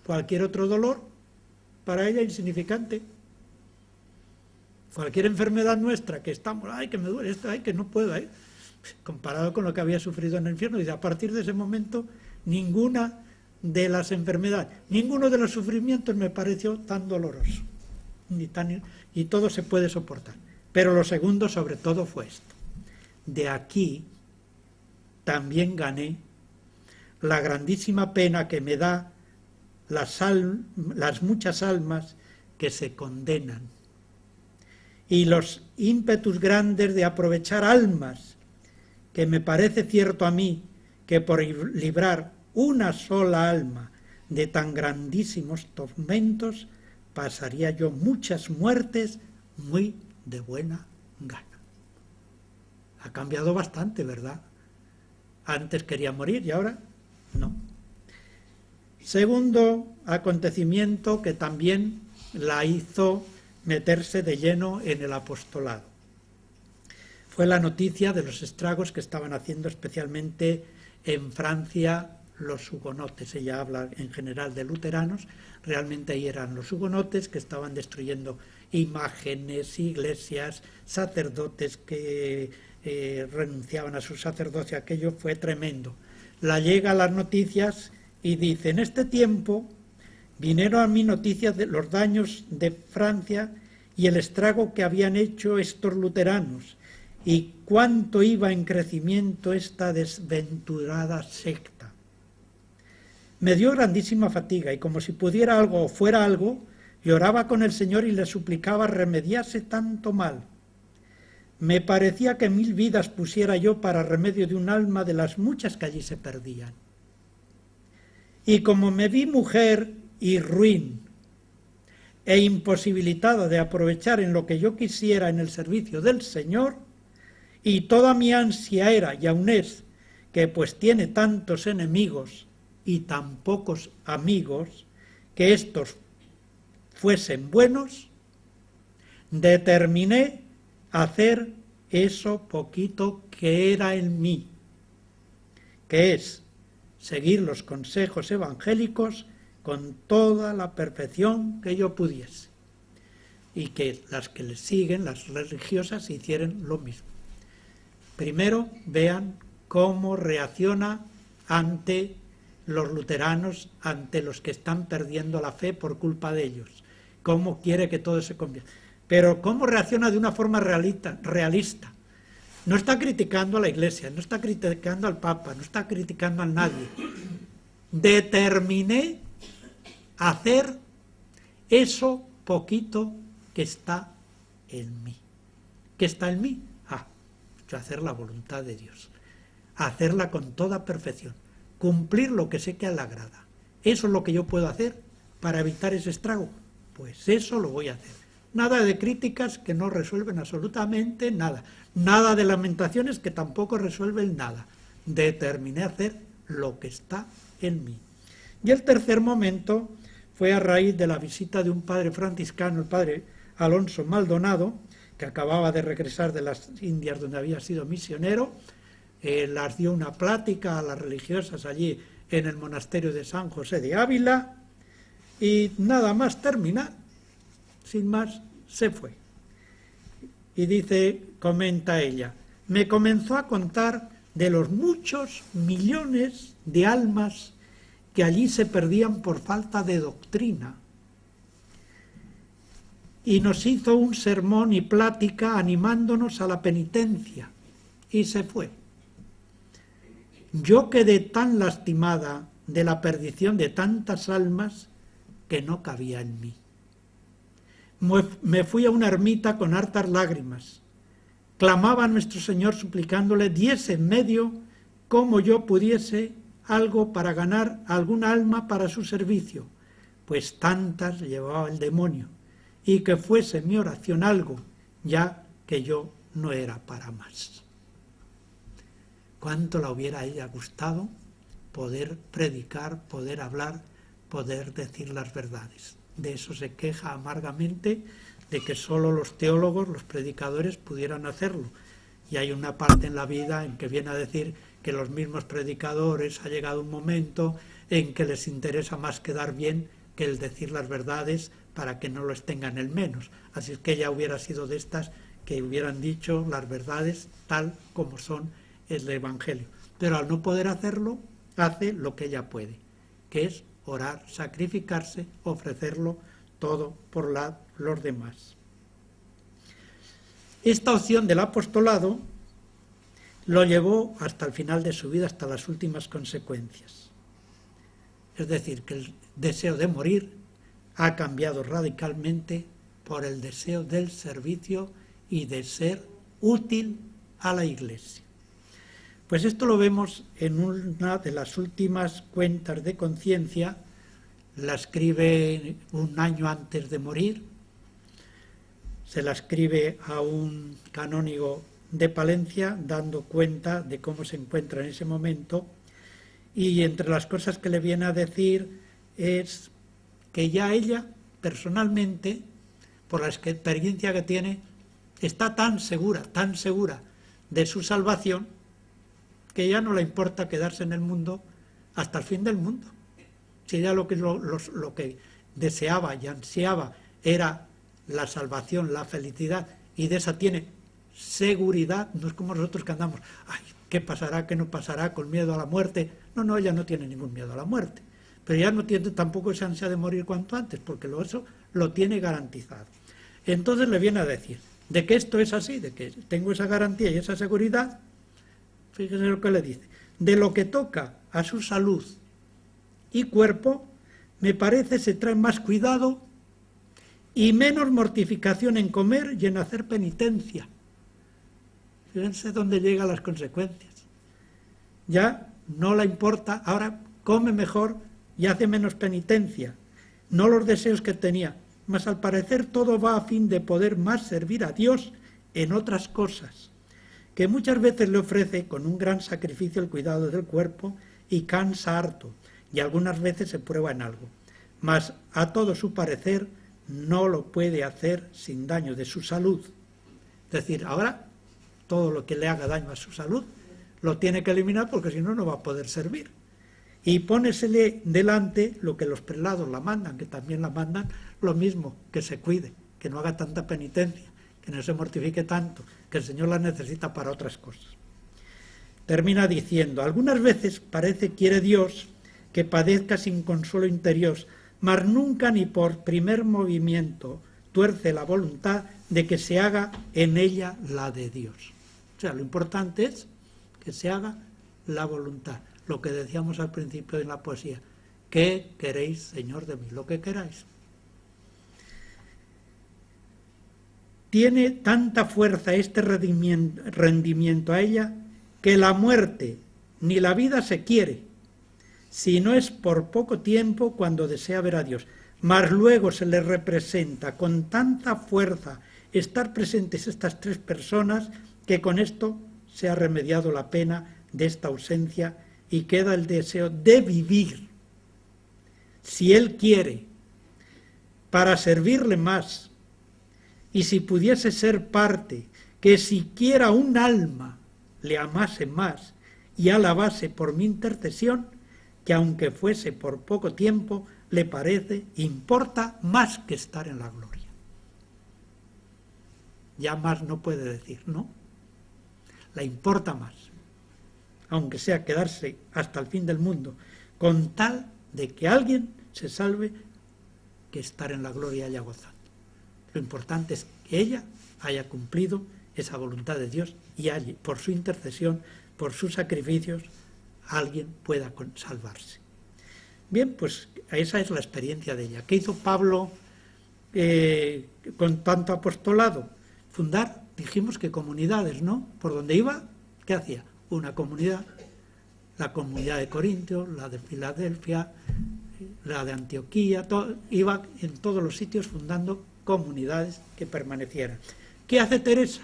cualquier otro dolor, para ella insignificante. Cualquier enfermedad nuestra que estamos, ay, que me duele esto, ay, que no puedo, comparado con lo que había sufrido en el infierno, y a partir de ese momento, ninguna de las enfermedades, ninguno de los sufrimientos me pareció tan doloroso, y todo se puede soportar. Pero lo segundo, sobre todo, fue esto. De aquí también gané la grandísima pena que me da las muchas almas que se condenan, y los ímpetus grandes de aprovechar almas, que me parece cierto a mí que por librar una sola alma de tan grandísimos tormentos, pasaría yo muchas muertes muy de buena gana. Ha cambiado bastante, ¿verdad? Antes quería morir y ahora no. Segundo acontecimiento que también la hizo meterse de lleno en el apostolado fue la noticia de los estragos que estaban haciendo especialmente en Francia los hugonotes. Ella habla en general de luteranos, realmente ahí eran los hugonotes que estaban destruyendo imágenes, iglesias, sacerdotes que renunciaban a su sacerdocio. Aquello fue tremendo. La llega a las noticias y dice: en este tiempo vinieron a mí noticias de los daños de Francia y el estrago que habían hecho estos luteranos, y cuánto iba en crecimiento esta desventurada secta. Me dio grandísima fatiga, y como si pudiera algo o fuera algo, lloraba con el Señor y le suplicaba remediase tanto mal. Me parecía que 1000 vidas pusiera yo para remedio de un alma de las muchas que allí se perdían. Y como me vi mujer y ruin e imposibilitada de aprovechar en lo que yo quisiera en el servicio del Señor, y toda mi ansia era, y aún es, que pues tiene tantos enemigos y tan pocos amigos, que estos fuesen buenos, determiné hacer eso poquito que era en mí, que es seguir los consejos evangélicos con toda la perfección que yo pudiese, y que las que les siguen, las religiosas, hicieran lo mismo. Primero vean cómo reacciona ante los luteranos, ante los que están perdiendo la fe por culpa de ellos, cómo quiere que todo se convierta. Pero cómo reacciona de una forma realista. No está criticando a la Iglesia, no está criticando al Papa, no está criticando a nadie. Determiné hacer eso poquito que está en mí. ¿Qué está en mí? Hacer la voluntad de Dios. Hacerla con toda perfección. Cumplir lo que sé que le agrada. Eso es lo que yo puedo hacer para evitar ese estrago. Pues eso lo voy a hacer. Nada de críticas que no resuelven absolutamente nada. Nada de lamentaciones que tampoco resuelven nada. Determiné hacer lo que está en mí. Y el tercer momento fue a raíz de la visita de un padre franciscano, el padre Alonso Maldonado, que acababa de regresar de las Indias donde había sido misionero. Las dio una plática a las religiosas allí en el monasterio de San José de Ávila, y nada más terminar, sin más, se fue. Y dice, comenta ella, me comenzó a contar de los muchos millones de almas que allí se perdían por falta de doctrina, y nos hizo un sermón y plática animándonos a la penitencia, y se fue. Yo quedé tan lastimada de la perdición de tantas almas que no cabía en mí. Me fui a una ermita con hartas lágrimas. Clamaba a nuestro Señor suplicándole diese en medio cómo yo pudiese algo para ganar alguna alma para su servicio, pues tantas llevaba el demonio, y que fuese mi oración algo, ya que yo no era para más. ¿Cuánto la hubiera a ella gustado poder predicar, poder hablar poder decir las verdades. De eso se queja amargamente, de que solo los teólogos, los predicadores, pudieran hacerlo. Y hay una parte en la vida en que viene a decir que los mismos predicadores ha llegado un momento en que les interesa más quedar bien que el decir las verdades para que no los tengan el menos. Así es que ella hubiera sido de estas que hubieran dicho las verdades tal como son el Evangelio. Pero al no poder hacerlo, hace lo que ella puede, que es orar, sacrificarse, ofrecerlo todo por los demás. Esta opción del apostolado lo llevó hasta el final de su vida, hasta las últimas consecuencias. Es decir, que el deseo de morir ha cambiado radicalmente por el deseo del servicio y de ser útil a la Iglesia. Pues esto lo vemos en una de las últimas cuentas de conciencia, la escribe un año antes de morir, se la escribe a un canónigo de Palencia, dando cuenta de cómo se encuentra en ese momento, y entre las cosas que le viene a decir es que ya ella, personalmente, por la experiencia que tiene, está tan segura de su salvación, que ya no le importa quedarse en el mundo hasta el fin del mundo. Si ya lo que deseaba y ansiaba era la salvación, la felicidad, y de esa tiene seguridad, no es como nosotros que andamos, ay, ¿qué pasará, qué no pasará, con miedo a la muerte? No, ella no tiene ningún miedo a la muerte, pero ya no tiene tampoco esa ansia de morir cuanto antes, porque eso lo tiene garantizado. Entonces le viene a decir, de que esto es así, de que tengo esa garantía y esa seguridad, fíjense lo que le dice, de lo que toca a su salud y cuerpo, me parece se trae más cuidado y menos mortificación en comer y en hacer penitencia. Fíjense dónde llegan las consecuencias. Ya no le importa, ahora come mejor y hace menos penitencia, no los deseos que tenía, mas al parecer todo va a fin de poder más servir a Dios en otras cosas, que muchas veces le ofrece con un gran sacrificio el cuidado del cuerpo y cansa harto, y algunas veces se prueba en algo, mas a todo su parecer no lo puede hacer sin daño de su salud. Es decir, ahora todo lo que le haga daño a su salud lo tiene que eliminar porque si no, no va a poder servir. Y pónesele delante lo que los prelados la mandan, que también la mandan, lo mismo, que se cuide, que no haga tanta penitencia, que no se mortifique tanto, que el Señor la necesita para otras cosas. Termina diciendo, algunas veces parece quiere Dios que padezca sin consuelo interior, mas nunca ni por primer movimiento tuerce la voluntad de que se haga en ella la de Dios. O sea, lo importante es que se haga la voluntad. Lo que decíamos al principio de la poesía. ¿Qué queréis, Señor, de mí? Lo que queráis. Tiene tanta fuerza este rendimiento a ella que la muerte ni la vida se quiere, si no es por poco tiempo cuando desea ver a Dios. Mas luego se le representa con tanta fuerza estar presentes estas tres personas que con esto se ha remediado la pena de esta ausencia y queda el deseo de vivir, si Él quiere, para servirle más, y si pudiese ser parte, que siquiera un alma le amase más y alabase por mi intercesión, que aunque fuese por poco tiempo, le parece, importa más que estar en la gloria. Ya más no puede decir, ¿no? Le importa más, aunque sea quedarse hasta el fin del mundo, con tal de que alguien se salve, que estar en la gloria haya gozado. Lo importante es que ella haya cumplido esa voluntad de Dios y allí, por su intercesión, por sus sacrificios, alguien pueda salvarse. Bien, pues esa es la experiencia de ella. ¿Qué hizo Pablo con tanto apostolado? Fundar, dijimos que comunidades, ¿no? Por donde iba, ¿qué hacía? Una comunidad, la comunidad de Corintios, la de Filadelfia, la de Antioquía, iba en todos los sitios fundando comunidades que permanecieran. ¿Qué hace Teresa?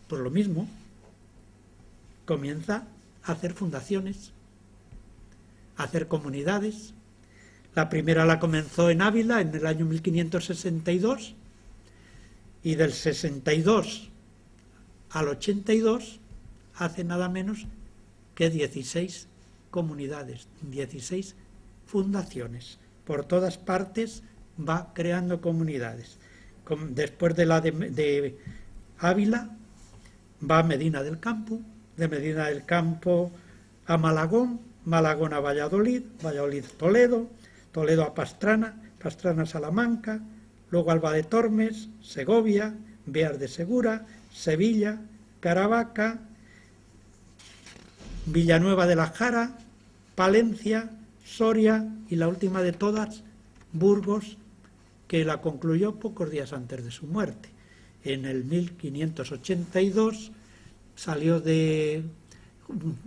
Pues lo mismo, comienza a hacer fundaciones. a hacer comunidades. La primera la comenzó en Ávila en el año 1562 y del 62 al 82 hace nada menos que 16 comunidades, 16 fundaciones. Por todas partes va creando comunidades. Después de la de Ávila va a Medina del Campo, de Medina del Campo a Malagón, Malagón a Valladolid, Valladolid Toledo, Toledo a Pastrana, Pastrana a Salamanca, luego Alba de Tormes, Segovia, Beas de Segura, Sevilla, Caravaca, Villanueva de la Jara, Palencia, Soria y la última de todas, Burgos, que la concluyó pocos días antes de su muerte. En el 1582 salió de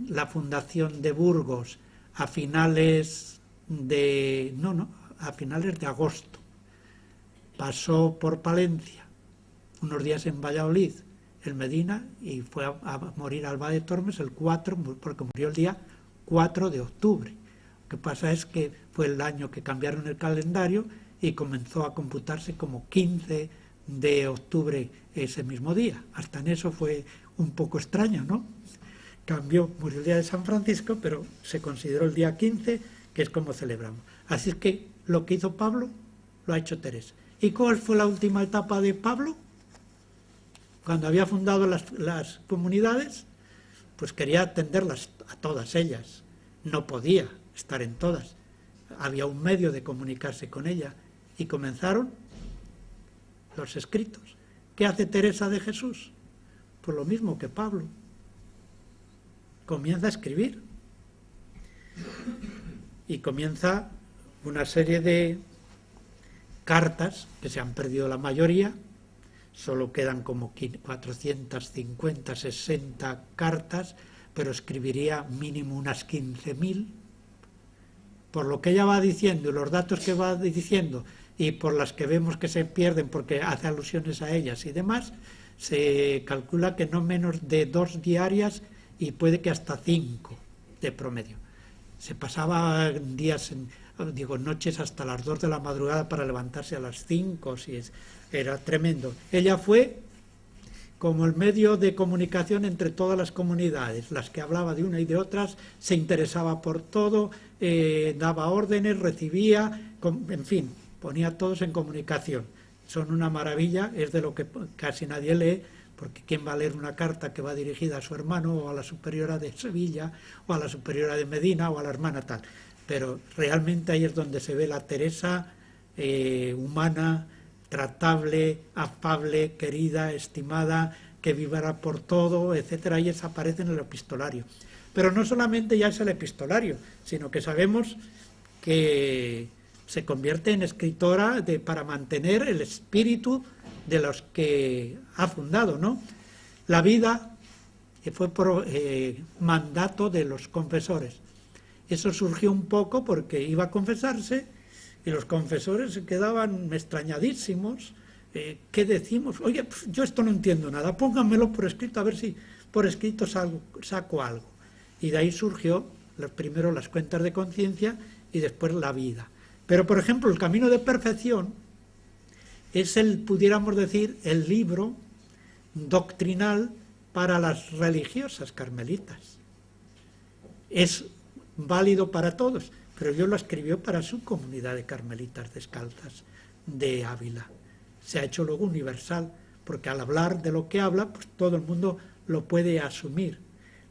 la fundación de Burgos a finales de agosto. Pasó por Palencia, unos días en Valladolid, en Medina, y fue a morir a Alba de Tormes el 4, porque murió el día 4 de octubre. Lo que pasa es que fue el año que cambiaron el calendario y comenzó a computarse como 15 de octubre ese mismo día. Hasta en eso fue un poco extraño, ¿no? Murió el día de San Francisco, pero se consideró el día 15, que es como celebramos. Así es que lo que hizo Pablo, lo ha hecho Teresa. ¿Y cuál fue la última etapa de Pablo? Cuando había fundado las comunidades, pues quería atenderlas a todas ellas. No podía estar en todas. Había un medio de comunicarse con ella. Y comenzaron los escritos. ¿Qué hace Teresa de Jesús? Pues lo mismo que Pablo. Comienza a escribir. Y comienza una serie de cartas, que se han perdido la mayoría. Solo quedan como 450, 60 cartas, pero escribiría mínimo unas 15.000. Por lo que ella va diciendo y los datos que va diciendo y por las que vemos que se pierden porque hace alusiones a ellas y demás, se calcula que no menos de 2 diarias y puede que hasta 5 de promedio. Se pasaba noches hasta las 2 de la madrugada para levantarse a las 5, era tremendo. Ella fue como el medio de comunicación entre todas las comunidades, las que hablaba de una y de otras, se interesaba por todo, daba órdenes, recibía, en fin, ponía a todos en comunicación. Son una maravilla, es de lo que casi nadie lee, porque ¿quién va a leer una carta que va dirigida a su hermano o a la superiora de Sevilla o a la superiora de Medina o a la hermana tal? Pero realmente ahí es donde se ve la Teresa humana, tratable, afable, querida, estimada, que vivirá por todo, etcétera. Y eso aparece en el epistolario. Pero no solamente ya es el epistolario, sino que sabemos que se convierte en escritora para mantener el espíritu de los que ha fundado, ¿no? La vida fue por mandato de los confesores. Eso surgió un poco porque iba a confesarse y los confesores se quedaban extrañadísimos. ¿Qué decimos? Oye, yo esto no entiendo nada, pónganmelo por escrito, a ver si por escrito saco algo. Y de ahí surgió primero las cuentas de conciencia y después la vida. Pero, por ejemplo, el Camino de Perfección es pudiéramos decir, el libro doctrinal para las religiosas carmelitas. Es válido para todos, pero yo lo escribió para su comunidad de carmelitas descalzas de Ávila. Se ha hecho luego universal, porque al hablar de lo que habla, pues todo el mundo lo puede asumir.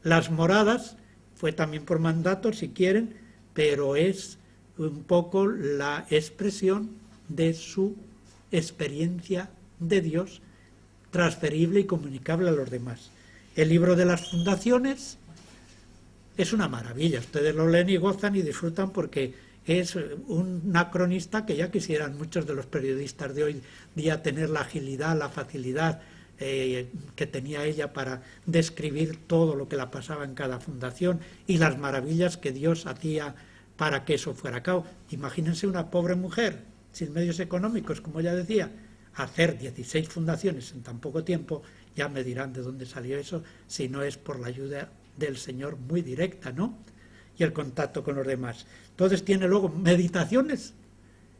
Las moradas fue también por mandato, si quieren, pero es un poco la expresión de su experiencia de Dios, transferible y comunicable a los demás. El libro de las fundaciones es una maravilla, ustedes lo leen y gozan y disfrutan porque es una cronista que ya quisieran muchos de los periodistas de hoy día tener la agilidad, la facilidad que tenía ella para describir todo lo que la pasaba en cada fundación y las maravillas que Dios hacía para que eso fuera a cabo. Imagínense una pobre mujer sin medios económicos, como ella decía, hacer 16 fundaciones en tan poco tiempo. Ya me dirán de dónde salió eso, si no es por la ayuda del Señor muy directa, ¿no? y el contacto con los demás. Entonces tiene luego meditaciones,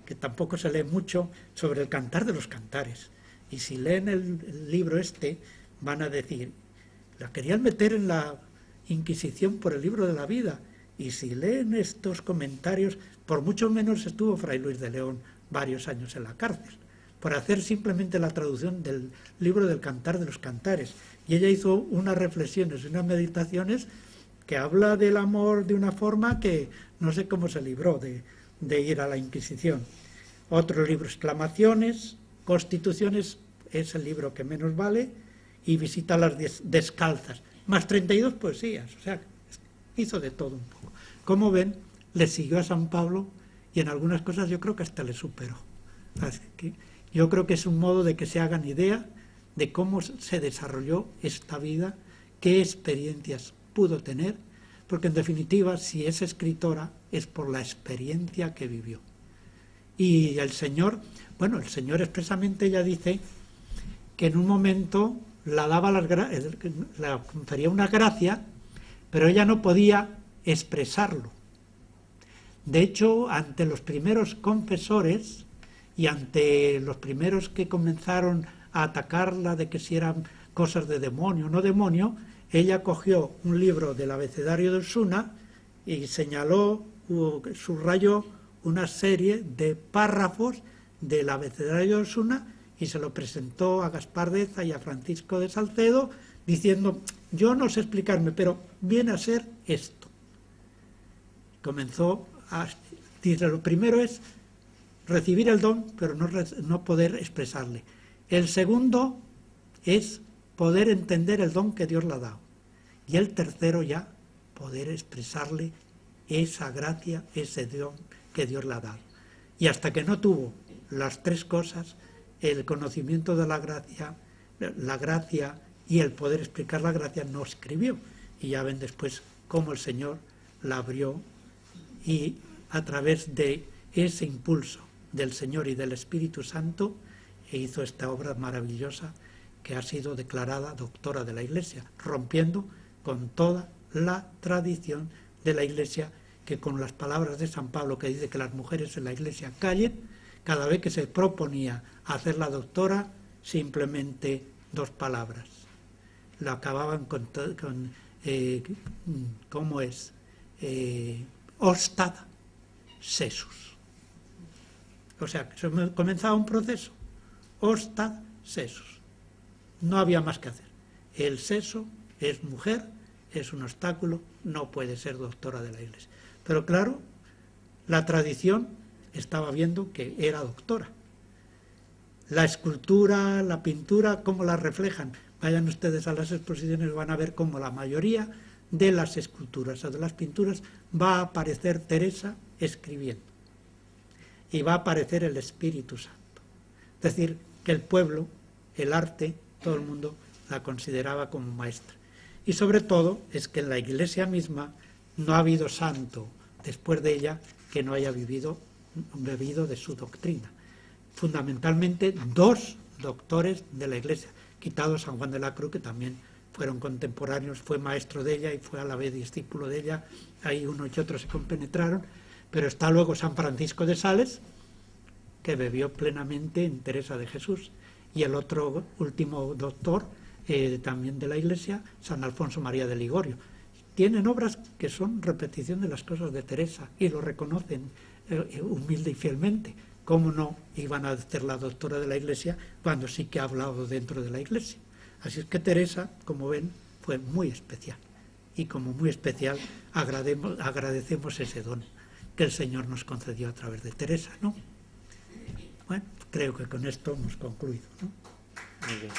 que tampoco se lee mucho, sobre el Cantar de los Cantares. Y si leen el libro este, van a decir, la querían meter en la Inquisición por el libro de la vida. Y si leen estos comentarios, por mucho menos estuvo Fray Luis de León varios años en la cárcel, por hacer simplemente la traducción del libro del Cantar de los Cantares. Y ella hizo unas reflexiones, unas meditaciones, que habla del amor de una forma que no sé cómo se libró de ir a la Inquisición. Otro libro, Exclamaciones, Constituciones, es el libro que menos vale, y Visita las descalzas, más 32 poesías, o sea, hizo de todo un poco. Como ven, le siguió a San Pablo y en algunas cosas yo creo que hasta le superó. Así que yo creo que es un modo de que se hagan idea de cómo se desarrolló esta vida, qué experiencias pudo tener, porque en definitiva, si es escritora, es por la experiencia que vivió. Y el Señor, bueno, el Señor expresamente ya dice que en un momento la confería una gracia, pero ella no podía expresarlo. De hecho, ante los primeros confesores y ante los primeros que comenzaron a atacarla de que si eran cosas de demonio o no demonio, ella cogió un libro del abecedario de Osuna y señaló, subrayó una serie de párrafos del abecedario de Osuna y se lo presentó a Gaspar de Eza y a Francisco de Salcedo diciendo, yo no sé explicarme, pero viene a ser esto. Comenzó a decir, lo primero es recibir el don, pero no poder expresarle. El segundo es poder entender el don que Dios le ha dado. Y el tercero ya, poder expresarle esa gracia, ese don que Dios le ha dado. Y hasta que no tuvo las tres cosas, el conocimiento de la gracia y el poder explicar la gracia, no escribió. Y ya ven después cómo el Señor la abrió y a través de ese impulso del Señor y del Espíritu Santo hizo esta obra maravillosa que ha sido declarada doctora de la Iglesia, rompiendo con toda la tradición de la Iglesia, que con las palabras de San Pablo, que dice que las mujeres en la Iglesia callen, cada vez que se proponía hacer la doctora, simplemente dos palabras. Lo acababan con ¿cómo es? Ostad sesus. O sea, que comenzaba un proceso. Ostad sesus. No había más que hacer. El seso es mujer, es un obstáculo, no puede ser doctora de la Iglesia. Pero claro, la tradición estaba viendo que era doctora. La escultura, la pintura, ¿cómo la reflejan? Vayan ustedes a las exposiciones, van a ver cómo la mayoría de las esculturas o de las pinturas va a aparecer Teresa escribiendo. Y va a aparecer el Espíritu Santo. Es decir, que el pueblo, el arte, todo el mundo la consideraba como maestra. Y sobre todo es que en la Iglesia misma no ha habido santo después de ella que no haya bebido de su doctrina. Fundamentalmente dos doctores de la Iglesia, quitado San Juan de la Cruz, que también fueron contemporáneos, fue maestro de ella y fue a la vez discípulo de ella, ahí uno y otro se compenetraron, pero está luego San Francisco de Sales, que bebió plenamente en Teresa de Jesús, y el otro último doctor también de la Iglesia, San Alfonso María de Ligorio. Tienen obras que son repetición de las cosas de Teresa y lo reconocen humilde y fielmente. ¿Cómo no iban a ser la doctora de la Iglesia cuando sí que ha hablado dentro de la Iglesia? Así es que Teresa, como ven, fue muy especial. Y como muy especial agradecemos ese don que el Señor nos concedió a través de Teresa, ¿no? Bueno, creo que con esto hemos concluido, ¿no? Muy bien.